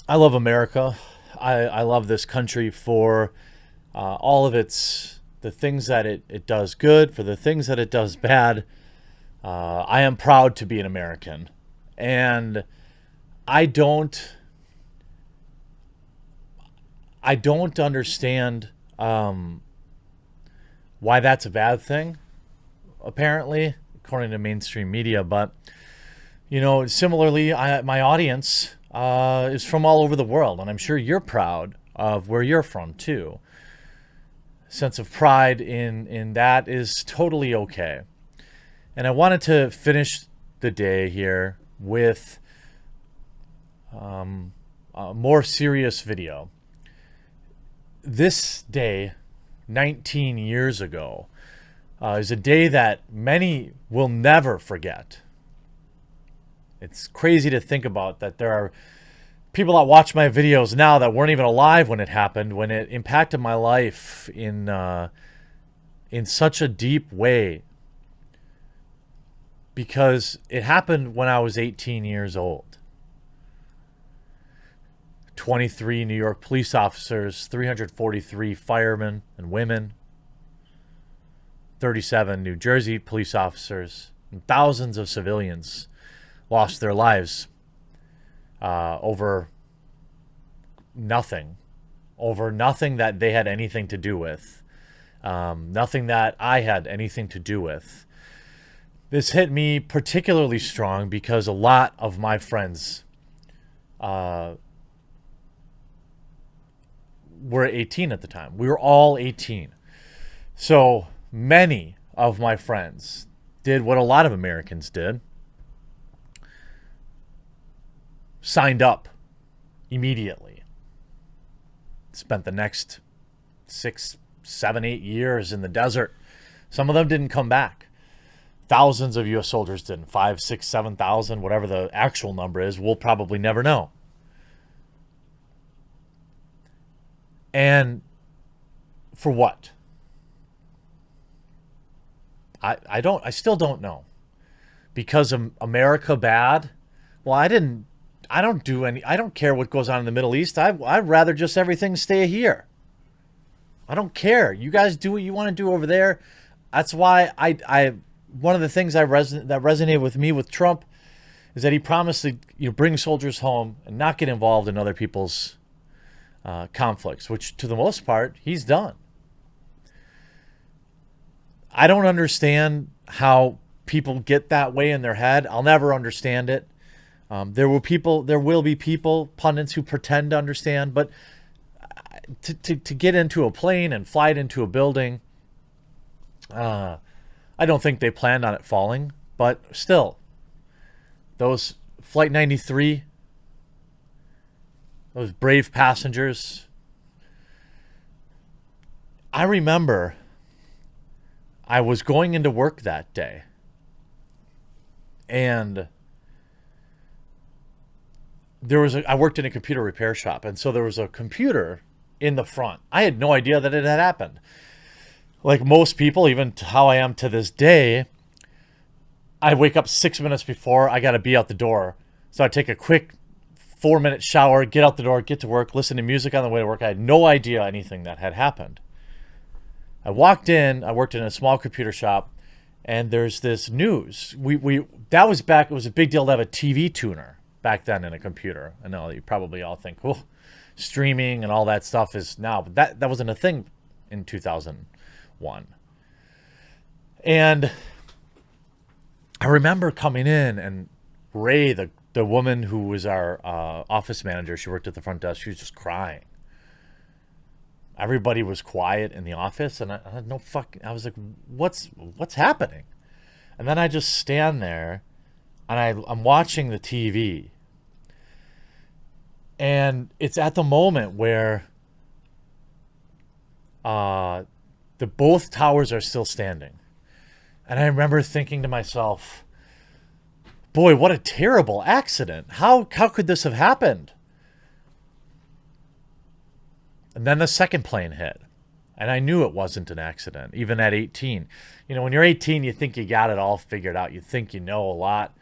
I love America. I love this country for all of the things that it does good, for the things that it does bad. I am proud to be an American. And I don't, I don't understand why that's a bad thing, apparently, according to mainstream media. But, similarly, my audience is from all over the world, and I'm sure you're proud of where you're from, too. Sense of pride in that is totally okay. And I wanted to finish the day here with a more serious video. This day, 19 years ago, is a day that many will never forget. It's crazy to think about that there are people that watch my videos now that weren't even alive when it happened, when it impacted my life in such a deep way, because it happened when I was 18 years old. 23 New York police officers, 343 firemen and women, 37 New Jersey police officers, and thousands of civilians lost their lives over nothing, that they had anything to do with, nothing that I had anything to do with. This hit me particularly strong because a lot of my friends were 18 at the time. We were all 18. So many of my friends did what a lot of Americans did. Signed up immediately. Spent the next 6, 7, 8 years in the desert. Some of them didn't come back. Thousands of U.S. soldiers didn't. 5, 6, 7,000, whatever the actual number is, we'll probably never know. And for what? I still don't know. Because of America bad? Well, I don't care what goes on in the Middle East. I'd rather just everything stay here. I don't care. You guys do what you want to do over there. That's why one of the things that resonated with me with Trump is that he promised to bring soldiers home and not get involved in other people's conflicts, which to the most part he's done. I don't understand how people get that way in their head. I'll never understand it. There will be people, pundits, who pretend to understand, but to get into a plane and fly it into a building, I don't think they planned on it falling, but still, those Flight 93, those brave passengers. I remember I was going into work that day, and I worked in a computer repair shop, and so there was a computer in the front. I had no idea that it had happened. Like most people, even how I am to this day, I wake up 6 minutes before I got to be out the door. So I take a quick 4-minute shower, get out the door, get to work, listen to music on the way to work. I had no idea anything that had happened. I walked in, I worked in a small computer shop, and there's this news. That was back, it was a big deal to have a TV tuner back then in a computer. I know you probably all think, oh, streaming and all that stuff is now, but that wasn't a thing in 2001. And I remember coming in, and Ray, the woman who was our office manager, she worked at the front desk, she was just crying. Everybody was quiet in the office, and I had no fucking, I was like, what's happening? And then I just stand there, and I'm watching the TV. And it's at the moment where both towers are still standing. And I remember thinking to myself, boy, what a terrible accident. How could this have happened? And then the second plane hit. And I knew it wasn't an accident, even at 18. When you're 18, you think you got it all figured out. You think you know a lot.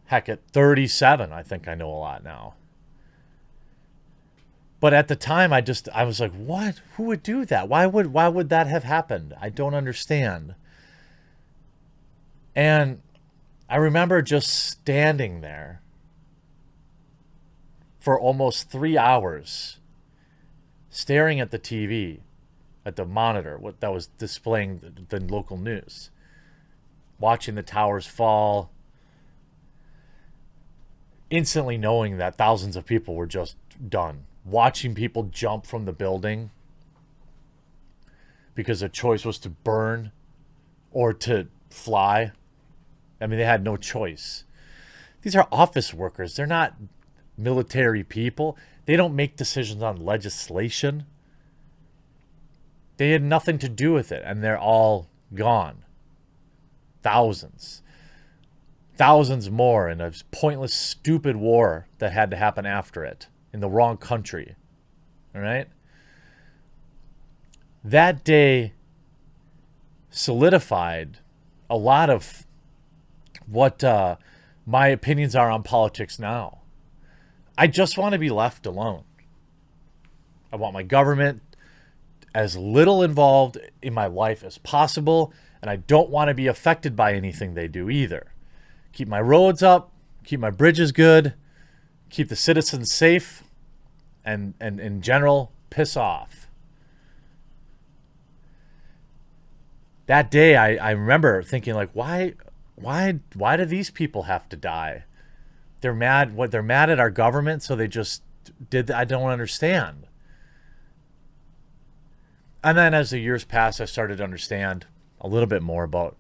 Heck, at 37, I think I know a lot now. But at the time, I was like, what? Who would do that? Why would that have happened? I don't understand. And I remember just standing there for almost 3 hours, staring at the TV, at the monitor, what that was displaying the local news, watching the towers fall, instantly knowing that thousands of people were just done. Watching people jump from the building because the choice was to burn or to fly. I mean, they had no choice. These are office workers. They're not military people. They don't make decisions on legislation. They had nothing to do with it, and they're all gone. Thousands. Thousands more in a pointless, stupid war that had to happen after it in the wrong country. All right? That day solidified a lot of what my opinions are on politics now. I just want to be left alone. I want my government as little involved in my life as possible, and I don't want to be affected by anything they do either. Keep my roads up, keep my bridges good, keep the citizens safe, and in general, piss off. That day, I remember thinking, like, why do these people have to die? They're mad. What, they're mad at our government, so they just did. I don't understand. And then as the years passed, I started to understand a little bit more about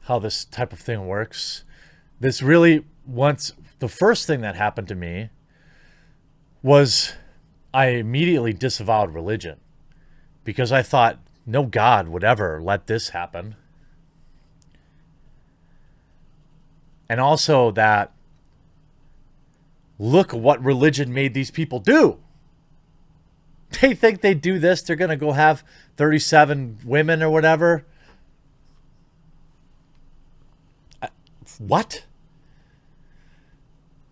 how this type of thing works. This really, once, the first thing that happened to me was I immediately disavowed religion because I thought no God would ever let this happen. And also that, look what religion made these people do. They think they do this, they're going to go have 37 women or whatever. What?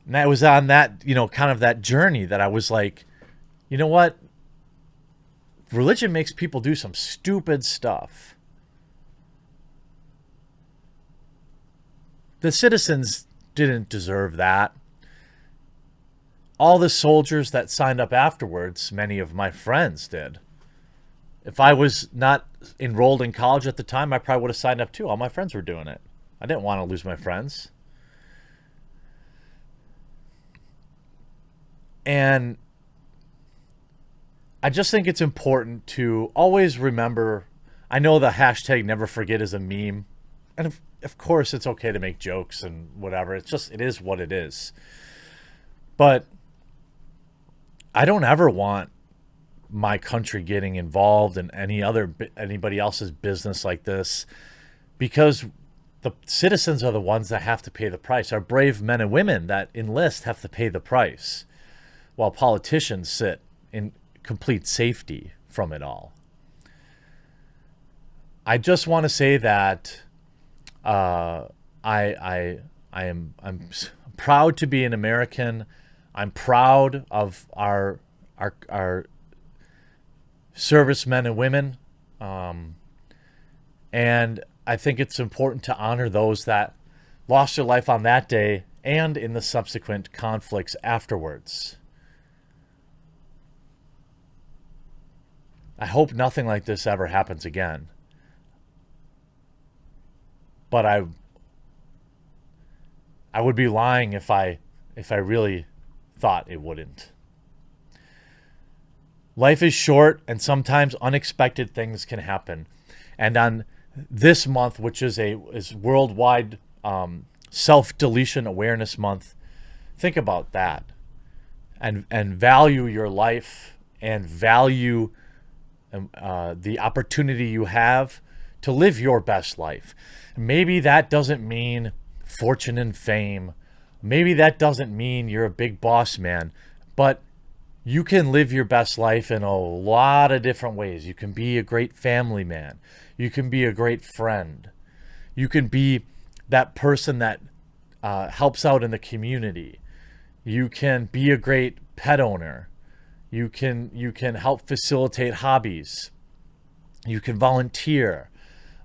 And I was on that, kind of that journey that I was like, you know what? Religion makes people do some stupid stuff. The citizens didn't deserve that. All the soldiers that signed up afterwards, many of my friends did. If I was not enrolled in college at the time, I probably would have signed up too. All my friends were doing it. I didn't want to lose my friends. And I just think it's important to always remember. I know the hashtag never forget is a meme. And of course it's okay to make jokes and whatever. It is what it is. But I don't ever want my country getting involved in anybody else's business like this, because the citizens are the ones that have to pay the price. Our brave men and women that enlist have to pay the price, while politicians sit in complete safety from it all. I just want to say that I'm proud to be an American. I'm proud of our servicemen and women, and I think it's important to honor those that lost their life on that day and in the subsequent conflicts afterwards. I hope nothing like this ever happens again, but I would be lying if I really thought it wouldn't. Life is short, and sometimes unexpected things can happen. And on this month, which is Worldwide Self-Deletion Awareness Month, think about that, and value your life, and value the opportunity you have to live your best life. Maybe that doesn't mean fortune and fame. Maybe that doesn't mean you're a big boss man, but you can live your best life in a lot of different ways. You can be a great family man. You can be a great friend. You can be that person that helps out in the community. You can be a great pet owner. You can help facilitate hobbies. You can volunteer.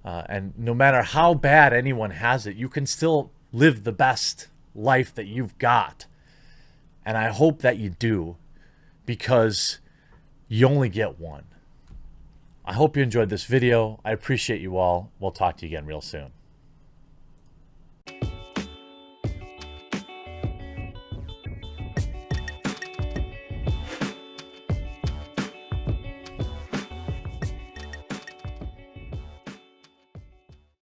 And no matter how bad anyone has it, you can still live the best life that you've got. And I hope that you do, because you only get one. I hope you enjoyed this video. I appreciate you all. We'll talk to you again real soon.